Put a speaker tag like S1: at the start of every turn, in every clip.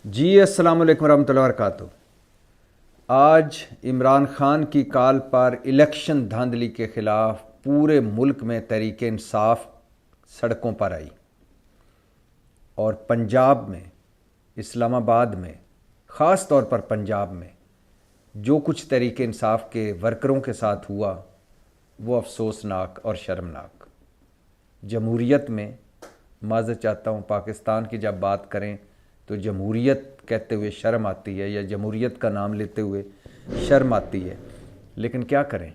S1: जी अस्सलाम वालेकुम रहमतुल्लाहि व बरकातुहू। आज इमरान खान की कॉल पर इलेक्शन धांधली के ख़िलाफ़ पूरे मुल्क में तहरीक इंसाफ सड़कों पर आई और पंजाब में, इस्लामाबाद में, ख़ास तौर पर पंजाब में जो कुछ तहरीक इंसाफ के वर्करों के साथ हुआ वो अफसोसनाक और शर्मनाक। जमहूरियत में, माज़रत चाहता हूँ, पाकिस्तान की जब बात करें तो जमहूरियत कहते हुए शर्म आती है या जमहूरियत का नाम लेते हुए शर्म आती है। लेकिन क्या करें,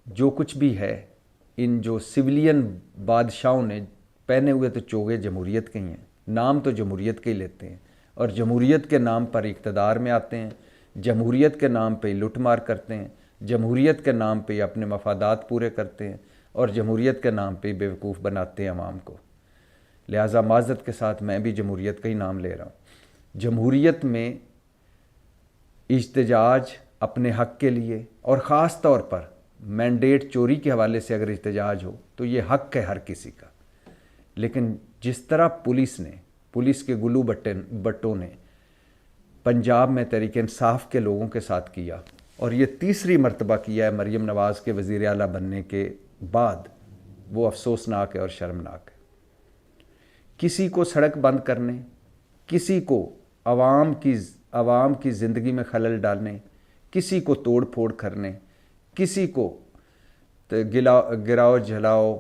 S1: जो कुछ भी है, इन जो सिविलियन बादशाहों ने पहने हुए तो चोगे जमहूरियत के ही हैं, नाम तो जमहूरियत के ही लेते हैं और जमहूरियत के नाम पर इक़्तिदार में आते हैं, जमहूरियत के नाम पे लुटमार करते हैं, जमहूरियत के नाम पे अपने मफादात पूरे करते हैं और जमहूरियत के नाम पे बेवकूफ़ बनाते हैं अवाम को। लिहाजा माज़रत के साथ मैं भी जमहूरियत का ही नाम ले रहा हूँ। जमहूरियत में इह्तिजाज अपने हक़ के लिए और ख़ास तौर पर मैंडेट चोरी के हवाले से अगर इह्तिजाज हो तो ये हक़ है हर किसी का। लेकिन जिस तरह पुलिस के गुल्लू बट्टों ने पंजाब में तहरीक इंसाफ के लोगों के साथ किया और ये तीसरी मरतबा किया है मरीम नवाज़ के वज़ीर आला बनने के बाद, वो अफसोसनाक है और शर्मनाक है। किसी को सड़क बंद करने, किसी को आवाम की ज़िंदगी में खलल डालने, किसी को तोड़ फोड़ करने, किसी को गिराओ जलाओ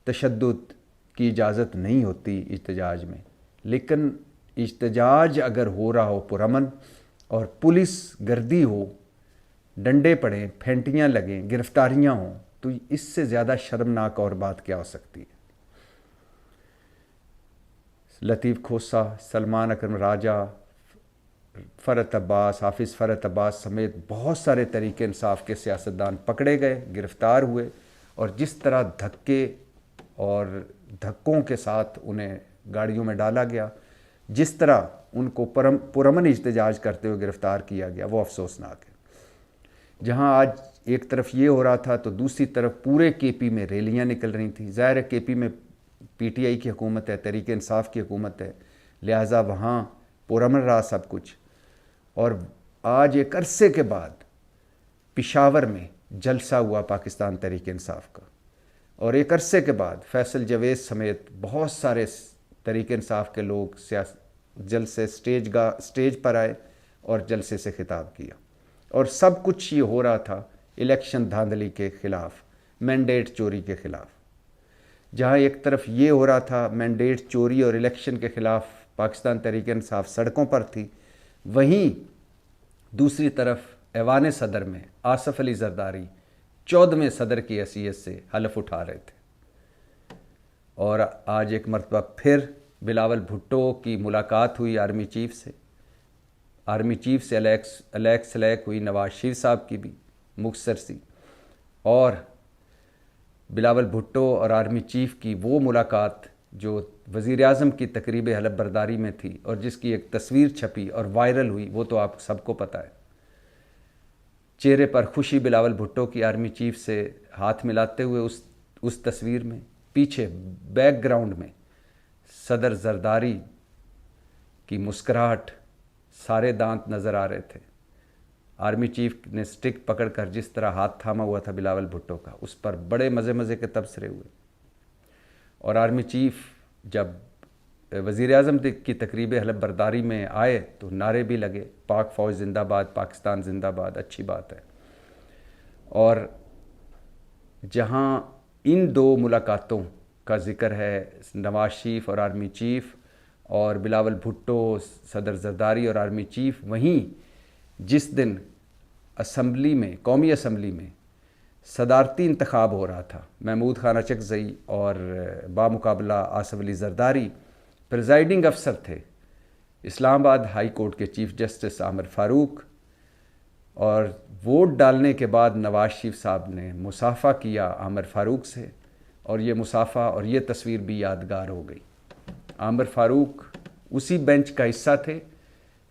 S1: तशद्दुद की इजाज़त नहीं होती इह्तिजाज में। लेकिन इह्तिजाज अगर हो रहा हो पुरअमन और पुलिस गर्दी हो, डंडे पड़ें, फेंटियाँ लगें, गिरफ्तारियाँ हों, तो इससे ज़्यादा शर्मनाक और बात क्या हो सकती है। लतीफ़ खोसा, सलमान अकरम राजा, फ़रत अब्बास, हाफिज़ फ़रत अब्बास समेत बहुत सारे तहरीक इंसाफ के सियासतदान पकड़े गए, गिरफ़्तार हुए और जिस तरह धक्के और धक्कों के साथ उन्हें गाड़ियों में डाला गया, जिस तरह उनको पुरअमन इह्तिजाज करते हुए गिरफ़्तार किया गया, वो अफसोसनाक है। जहाँ आज एक तरफ ये हो रहा था तो दूसरी तरफ पूरे केपी में रैलियाँ निकल रही थी। ज़ाहिर है केपी में पीटीआई की हुकूमत है, तहरीक इंसाफ की हुकूमत है, लिहाजा वहाँ पुरअमन रहा सब कुछ। और आज एक अरसे के बाद पेशावर में जलसा हुआ पाकिस्तान तहरीक इंसाफ का और एक अरसे के बाद फैसल जवेद समेत बहुत सारे तहरीक इंसाफ के लोग जलसे स्टेज पर आए और जलसे से खिताब किया और सब कुछ ये हो रहा था इलेक्शन धांधली के ख़िलाफ़, मैंडेट चोरी के ख़िलाफ़। जहाँ एक तरफ ये हो रहा था मैंडेट चोरी और इलेक्शन के ख़िलाफ़ पाकिस्तान तहरीक इंसाफ सड़कों पर थी, वहीं दूसरी तरफ ऐवान सदर में आसफ़ अली ज़रदारी 14वें सदर की हैसियत से हलफ उठा रहे थे। और आज एक मरतबा फिर बिलावल भुट्टो की मुलाकात हुई आर्मी चीफ़ से। आर्मी चीफ़ से अलैक सलैक हुई नवाज़ शरीफ साहब की भी मुख्तसर सी, और बिलावल भुट्टो और आर्मी चीफ़ की वो मुलाकात जो वज़ीर आज़म की तकरीब हलफ बर्दारी में थी और जिसकी एक तस्वीर छपी और वायरल हुई, वो तो आप सबको पता है। चेहरे पर खुशी बिलावल भुट्टो की आर्मी चीफ़ से हाथ मिलाते हुए उस तस्वीर में, पीछे बैकग्राउंड में सदर जरदारी की मुस्कुराहट, सारे दांत नज़र आ रहे थे। आर्मी चीफ़ ने स्टिक पकड़कर जिस तरह हाथ थामा हुआ था बिलावल भुट्टो का, उस पर बड़े मज़े मज़े के तबसरे हुए। और आर्मी चीफ़ जब वज़ीर आज़म की तकरीब हलफ बर्दारी में आए तो नारे भी लगे, पाक फ़ौज ज़िंदाबाद, पाकिस्तान ज़िंदाबाद, अच्छी बात है। और जहाँ इन दो मुलाकातों का ज़िक्र है, नवाज़ शरीफ और आर्मी चीफ़ और बिलावल भुट्टो, सदर जरदारी और आर्मी चीफ़, वहीं जिस दिन असम्बली में, कौमी असम्बली में सदारती इंतखाब हो रहा था, महमूद खान अचकज़ई और बामुकाबला आसफ़ अली ज़रदारी प्रिजाइडिंग अफसर थे इस्लामाबाद हाई कोर्ट के चीफ़ जस्टिस आमिर फ़ारूक, और वोट डालने के बाद नवाज़ शरीफ साहब ने मुसाफ़ा किया आमिर फ़ारूक से, और ये मुसाफ़ा और ये तस्वीर भी यादगार हो गई। आमिर फ़ारूक उसी बेंच का हिस्सा थे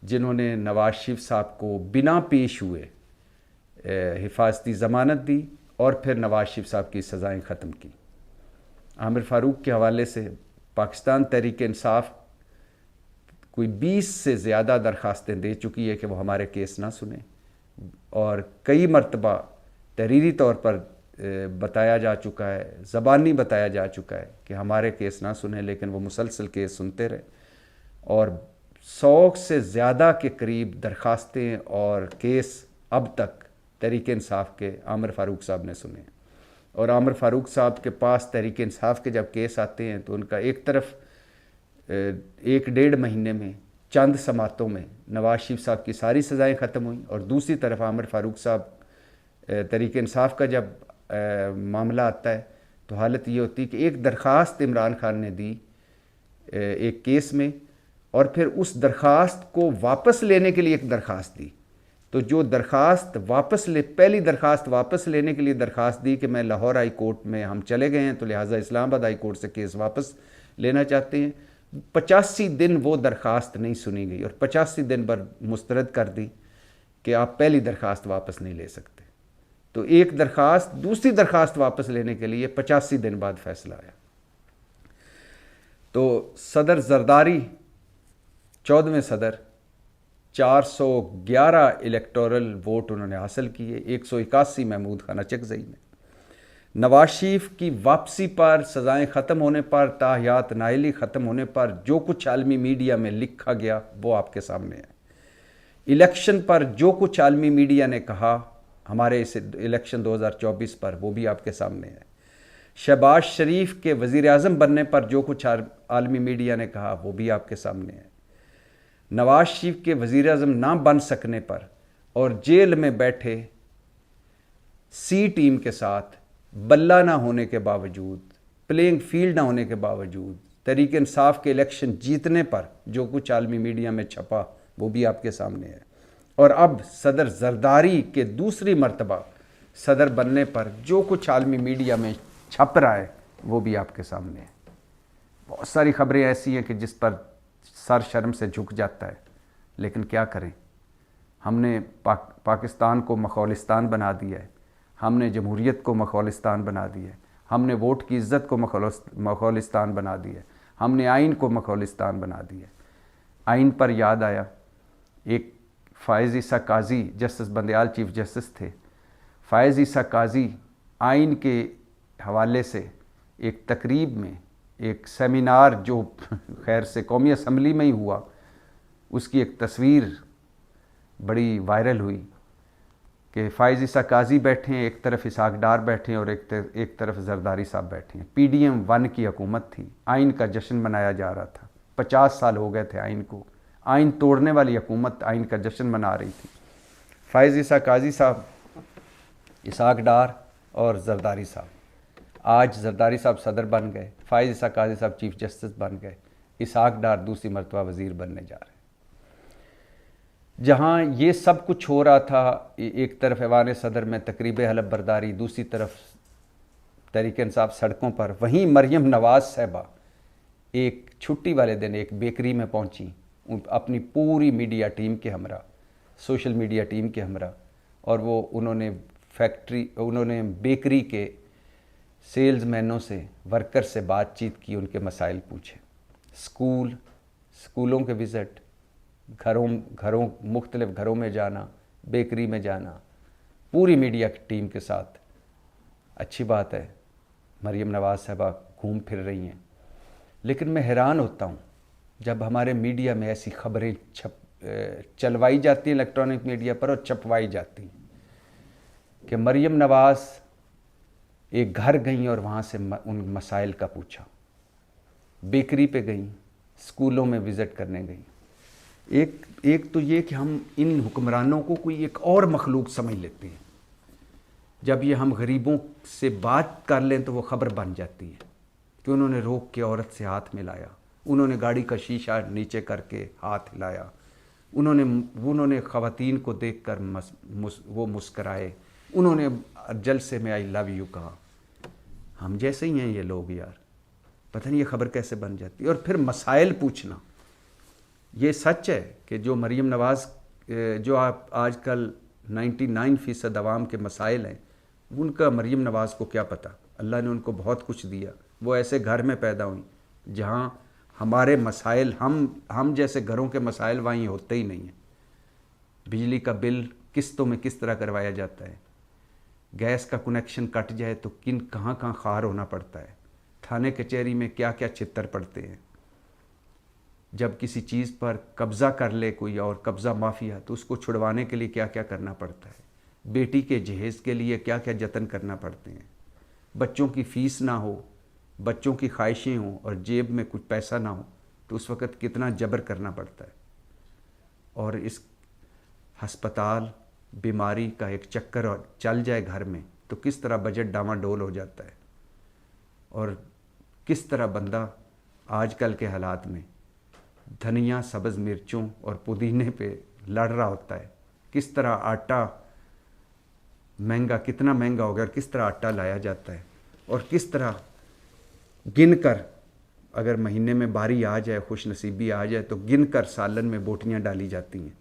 S1: जिन्होंने नवाज़ शरीफ साहब को बिना पेश हुए हिफाजती ज़मानत दी और फिर नवाज़ शरीफ साहब की सज़ाएँ ख़त्म की। आमिर फ़ारूक के हवाले से पाकिस्तान तहरीक इंसाफ कोई 20 से ज़्यादा दरखास्तें दे चुकी है कि वो हमारे केस ना सुने, और कई मरतबा तहरीरी तौर पर बताया जा चुका है, ज़बानी बताया जा चुका है कि हमारे केस ना सुने, लेकिन वो मुसलसल केस सुनते रहे। और 100 से ज़्यादा के करीब दरखास्तें और केस अब तक तहरीक इंसाफ के आमिर फ़ारूक साहब ने सुने। और आमिर फ़ारूक साहब के पास तहरीक इंसाफ के जब केस आते हैं तो उनका एक तरफ 1-1.5 महीने में चंद समातों में नवाज शरीफ साहब की सारी सज़ाएं ख़त्म हुई, और दूसरी तरफ आमिर फ़ारूक साहब तहरीक इंसाफ का जब मामला आता है तो हालत ये होती है कि एक दरख्वास्त इमरान खान ने दी एक केस में, और फिर उस दरख्वास्त को वापस लेने के लिए एक दरख्वास्त दी। तो जो दरख्वास्त पहली दरख्वास्त वापस लेने के लिए दरख्वास्त दी कि मैं लाहौर हाई कोर्ट में हम चले गए हैं तो लिहाजा इस्लामाबाद हाई कोर्ट से केस वापस लेना चाहते हैं, 85 दिन वो दरख्वास्त नहीं सुनी गई और 85 दिन पर मुस्तरद कर दी कि आप पहली दरख्वास्त वापस नहीं ले सकते। तो एक दरख्वास्त दूसरी दरख्वास्त वापस लेने के लिए 85 दिन बाद फैसला आया। तो सदर जरदारी 14वें सदर 411 इलेक्टोरल वोट उन्होंने हासिल किए, 181 महमूद खान अचकज़ई ने। नवाज शरीफ की वापसी पर, सज़ाएँ ख़त्म होने पर, ताहियात नाइली ख़त्म होने पर जो कुछ आलमी मीडिया में लिखा गया वो आपके सामने है। इलेक्शन पर जो कुछ आलमी मीडिया ने कहा हमारे इस इलेक्शन 2024 पर, वो भी आपके सामने है। शहबाज शरीफ के वज़ीर आज़म बनने पर जो कुछ आलमी मीडिया ने कहा वो भी आपके सामने है। नवाज शरीफ के वज़ीर आज़म ना बन सकने पर और जेल में बैठे सी टीम के साथ बल्ला ना होने के बावजूद, प्लेइंग फील्ड ना होने के बावजूद, तहरीक इंसाफ के इलेक्शन जीतने पर जो कुछ आलमी मीडिया में छपा वो भी आपके सामने है। और अब सदर जरदारी के दूसरी मर्तबा सदर बनने पर जो कुछ आलमी मीडिया में छप रहा है वो भी आपके सामने है। बहुत सारी खबरें ऐसी हैं कि जिस पर सर शर्म से झुक जाता है, लेकिन क्या करें। हमने पाकिस्तान को मखौलिस्तान बना दिया है, हमने जमहूरियत को मखौलिस्तान बना दिया है, हमने वोट की इज़्ज़त को मखौलिस्तान बना दिया है, हमने आइन को मखौलिस्तान बना दिया है। आइन पर याद आया, एक फ़ायज़ ईसा काजी जस्टिस बंदयाल चीफ जस्टिस थे। फ़ायज़ ईसा काजी आइन के हवाले से एक तकरीब में, एक सेमिनार जो खैर से कौमी असम्बली में ही हुआ, उसकी एक तस्वीर बड़ी वायरल हुई कि फ़ायज़ ईसा काजी बैठे हैं, एक तरफ इसहाक डार बैठे हैं और एक तरफ जरदारी साहब बैठे हैं। PDM 1 की हुकूमत थी, आइन का जश्न मनाया जा रहा था। 50 साल हो गए थे आइन को, आइन तोड़ने वाली हुकूमत आइन का जश्न मना रही थी। फ़ायज़ ईसा काजी साहब, इसहाक डार और जरदारी साहब, आज जरदारी साहब सदर बन गए, फ़ायज़ ईसा काजी साहब चीफ जस्टिस बन गए, इसहाक डार दूसरी मरतबा वज़ीर बनने जा रहे हैं। जहाँ ये सब कुछ हो रहा था, एक तरफ ऐवान सदर में तकरीब हलफ बरदारी, दूसरी तरफ तहरीक इंसाफ सड़कों पर, वहीं मरियम नवाज़ साहबा एक छुट्टी वाले दिन एक बेकरी में पहुंची अपनी पूरी मीडिया टीम के हमरा, सोशल मीडिया टीम के हमरा, और वो उन्होंने बेकरी के सेल्समैनों से, वर्कर से बातचीत की, उनके मसाइल पूछे। स्कूलों के विज़िट, मुख्तलिफ घरों में जाना, बेकरी में जाना, पूरी मीडिया की टीम के साथ। अच्छी बात है, मरियम नवाज़ साहबा घूम फिर रही हैं, लेकिन मैं हैरान होता हूँ जब हमारे मीडिया में ऐसी खबरें चलवाई जाती हैं इलेक्ट्रॉनिक मीडिया पर और छपवाई जाती हैं कि मरियम नवाज़ एक घर गई और वहाँ से उन मसाइल का पूछा, बेकरी पे गई, स्कूलों में विज़िट करने गई। एक तो ये कि हम इन हुक्मरानों को कोई एक और मखलूक समझ लेते हैं। जब ये हम गरीबों से बात कर लें तो वो ख़बर बन जाती है कि उन्होंने रोक के औरत से हाथ मिलाया, उन्होंने गाड़ी का शीशा नीचे करके हाथ हिलाया, उन्होंने ख़वातीन को देखकर वो मुस्कराए, उन्होंने जलसे में आई लव यू कहा। हम जैसे ही हैं ये लोग यार, पता नहीं ये ख़बर कैसे बन जाती है। और फिर मसाइल पूछना, ये सच है कि जो मरियम नवाज़, जो आप आजकल 99% अवाम के मसाइल हैं, उनका मरियम नवाज़ को क्या पता। अल्लाह ने उनको बहुत कुछ दिया, वो ऐसे घर में पैदा हुई जहाँ हमारे मसाइल, हम जैसे घरों के मसाइल वहीं होते ही नहीं हैं। बिजली का बिल किस्तों में किस तरह करवाया जाता है, गैस का कनेक्शन कट जाए तो कहाँ कहाँ खार होना पड़ता है, थाने कचहरी में क्या क्या चित्तर पड़ते हैं, जब किसी चीज़ पर कब्ज़ा कर ले कोई और कब्ज़ा माफिया तो उसको छुड़वाने के लिए क्या क्या करना पड़ता है, बेटी के जहेज़ के लिए क्या क्या जतन करना पड़ते हैं, बच्चों की फ़ीस ना हो, बच्चों की ख्वाहिशें हों और जेब में कुछ पैसा ना हो तो उस वक़्त कितना जबर करना पड़ता है। और इस हस्पताल बीमारी का एक चक्कर और चल जाए घर में तो किस तरह बजट डामाडोल हो जाता है, और किस तरह बंदा आजकल के हालात में धनिया, सब्ज़ मिर्चों और पुदीने पे लड़ रहा होता है, किस तरह आटा महंगा, कितना महंगा हो गया और किस तरह आटा लाया जाता है, और किस तरह गिन कर, अगर महीने में बारी आ जाए, खुश नसीबी आ जाए तो गिन कर सालन में बोटियाँ डाली जाती हैं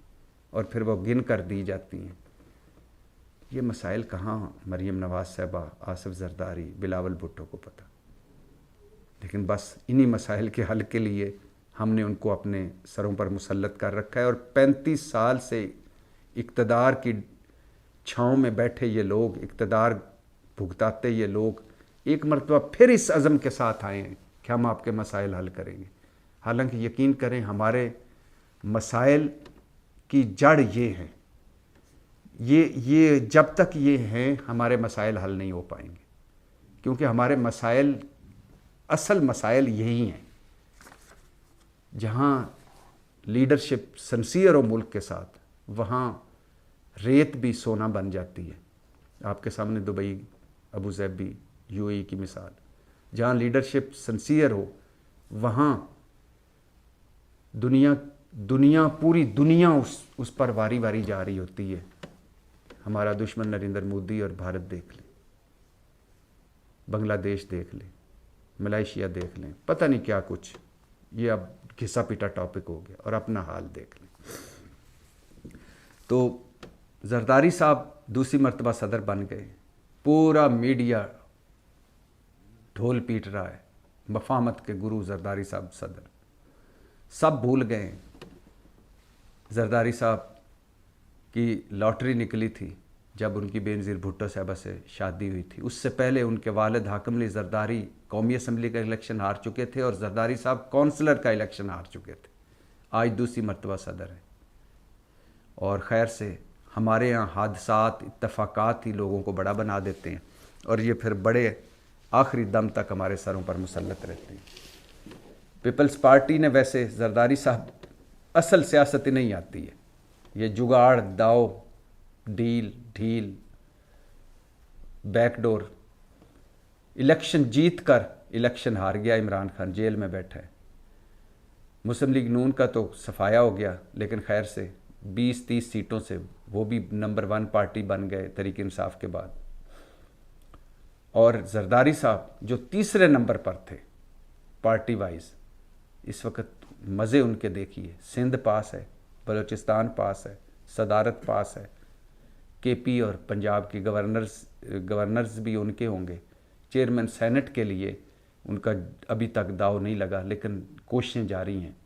S1: और फिर वो गिन कर दी जाती हैं। ये मसाइल कहाँ मरीम नवाज़ साहबा, आसिफ जरदारी, बिलावल भुट्टो को पता, लेकिन बस इन्हीं मसाइल के हल के लिए हमने उनको अपने सरों पर मुसल्लत कर रखा है। और 35 साल से इक़्तिदार की छाँव में बैठे ये लोग, इक़्तिदार भुगताते ये लोग एक मरतबा फिर इस अज़म के साथ आए हैं कि हम आपके मसाइल हल करेंगे। हालांकि यकीन करें हमारे मसाइल की जड़ ये हैं, ये जब तक ये हैं हमारे मसाइल हल नहीं हो पाएंगे, क्योंकि हमारे मसाइल, असल मसाइल यही हैं। जहाँ लीडरशिप सिंसियर हो मुल्क के साथ, वहाँ रेत भी सोना बन जाती है। आपके सामने दुबई, अबू ज़ैबी, यूएई की मिसाल। जहाँ लीडरशिप सिंसियर हो वहाँ दुनिया पूरी दुनिया उस पर वारी वारी जा रही होती है। हमारा दुश्मन नरेंद्र मोदी और भारत देख लें, बांग्लादेश देख लें, मलेशिया देख लें, पता नहीं क्या कुछ, ये अब घिसा पिटा टॉपिक हो गया, और अपना हाल देख लें। तो जरदारी साहब दूसरी मरतबा सदर बन गए, पूरा मीडिया ढोल पीट रहा है, मफाहमत के गुरु जरदारी साहब सदर, सब भूल गए। जरदारी साहब की लॉटरी निकली थी जब उनकी बेनज़ीर भुट्टो साहबा से शादी हुई थी। उससे पहले उनके वालिद हाकिम अली जरदारी कौमी असम्बली का इलेक्शन हार चुके थे और जरदारी साहब कौंसलर का इलेक्शन हार चुके थे। आज दूसरी मरतबा सदर है। और खैर से हमारे यहाँ हादसात, इत्तफाकात ही लोगों को बड़ा बना देते हैं, और ये फिर बड़े आखिरी दम तक हमारे सरों पर मुसल्लत रहते हैं। पीपल्स पार्टी ने, वैसे जरदारी साहब असल सियासत ही नहीं आती है, ये जुगाड़, दाव, डील, ढील, बैकडोर, इलेक्शन जीत कर इलेक्शन हार गया, इमरान खान जेल में बैठा है। मुस्लिम लीग नून का तो सफाया हो गया, लेकिन खैर से 20-30 सीटों से वो भी नंबर 1 पार्टी बन गए तहरीक इंसाफ के बाद। और जरदारी साहब जो तीसरे नंबर पर थे पार्टी वाइज, इस वक्त मज़े उनके देखिए, सिंध पास है, बलूचिस्तान पास है, सदारत पास है, केपी और पंजाब के गवर्नर्स भी उनके होंगे। चेयरमैन सेनेट के लिए उनका अभी तक दाव नहीं लगा, लेकिन कोशिशें जारी हैं।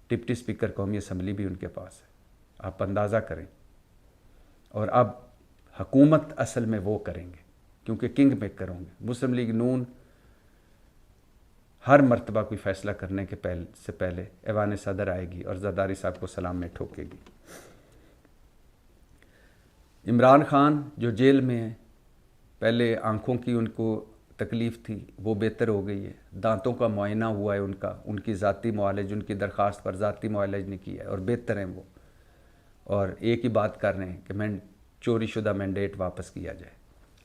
S1: डिप्टी स्पीकर कौमी असम्बली भी उनके पास है, आप अंदाज़ा करें। और अब हुकूमत असल में वो करेंगे, क्योंकि किंग मेकर होंगे। मुस्लिम लीग नून हर मरतबा कोई फ़ैसला करने के से पहले ऐवान सदर आएगी और जरदारी साहब को सलाम में ठोकेगी। इमरान खान जो जेल में है, पहले आँखों की उनको तकलीफ़ थी, वो बेहतर हो गई है। दांतों का मुआयना हुआ है उनका, उनकी ज़ाती मुआलज, उनकी दरख्वास्त पर ज़ाती मुआलज ने किया है और बेहतर हैं वो। और एक ही बात कर रहे हैं कि चोरी शुदा मैंडेट वापस किया जाए।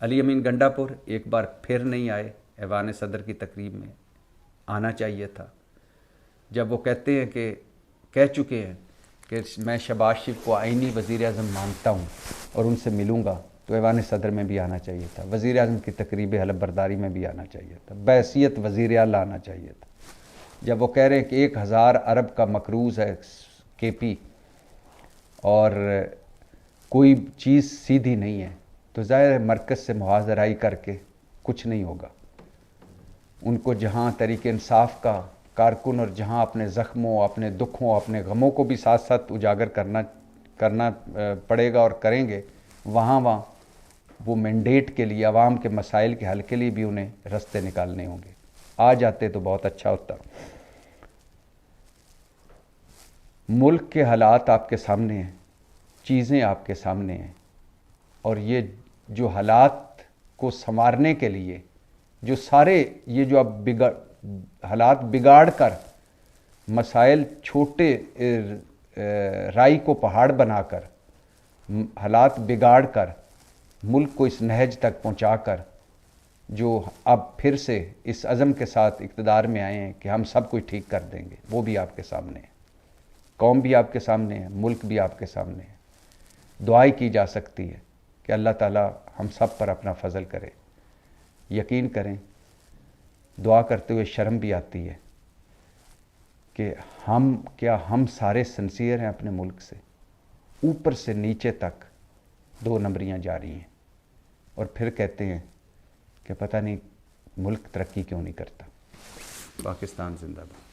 S1: अली अमीन गंडापुर एक बार फिर नहीं आए ऐवान सदर की तकरीब में, आना चाहिए था। जब वो कहते हैं कि कह चुके हैं कि मैं शहबाज शरीफ को आईनी वज़ीर आज़म मानता हूँ और उनसे मिलूँगा, तो ऐवान सदर में भी आना चाहिए था, वज़ीर आज़म की तकरीब हलफ बर्दारी में भी आना चाहिए था, बैसियत वज़ीर आला आना चाहिए था। जब वो कह रहे हैं कि 1000 अरब का मकरूज़ है केपी और कोई चीज़ सीधी नहीं है, तो ज़ाहिर है मरकज़ से मुहाज़राई करके कुछ नहीं होगा। उनको जहाँ तरीक़े इंसाफ का कारकुन और जहां अपने ज़ख्मों, अपने दुखों, अपने गमों को भी साथ साथ उजागर करना पड़ेगा और करेंगे, वहाँ वो मैंडेट के लिए, आवाम के मसाइल के हल के लिए भी उन्हें रास्ते निकालने होंगे। आ जाते तो बहुत अच्छा होता। मुल्क के हालात आपके सामने हैं, चीज़ें आपके सामने हैं, और ये जो हालात को संवारने के लिए जो सारे ये जो अब हालात बिगाड़ कर, मसाइल छोटे राई को पहाड़ बनाकर, हालात बिगाड़ कर, मुल्क को इस नहज तक पहुंचाकर, जो अब फिर से इस अज़म के साथ इक़्तिदार में आए हैं कि हम सब कुछ ठीक कर देंगे, वो भी आपके सामने है। कौम भी आपके सामने है, मुल्क भी आपके सामने है। दुआई की जा सकती है कि अल्लाह ताला हम सब पर अपना फ़ज़ल करे। यकीन करें, दुआ करते हुए शर्म भी आती है कि हम सारे सिंसियर हैं अपने मुल्क से। ऊपर से नीचे तक 2 नंबरियाँ जा रही हैं, और फिर कहते हैं कि पता नहीं मुल्क तरक्की क्यों नहीं करता। पाकिस्तान जिंदाबाद।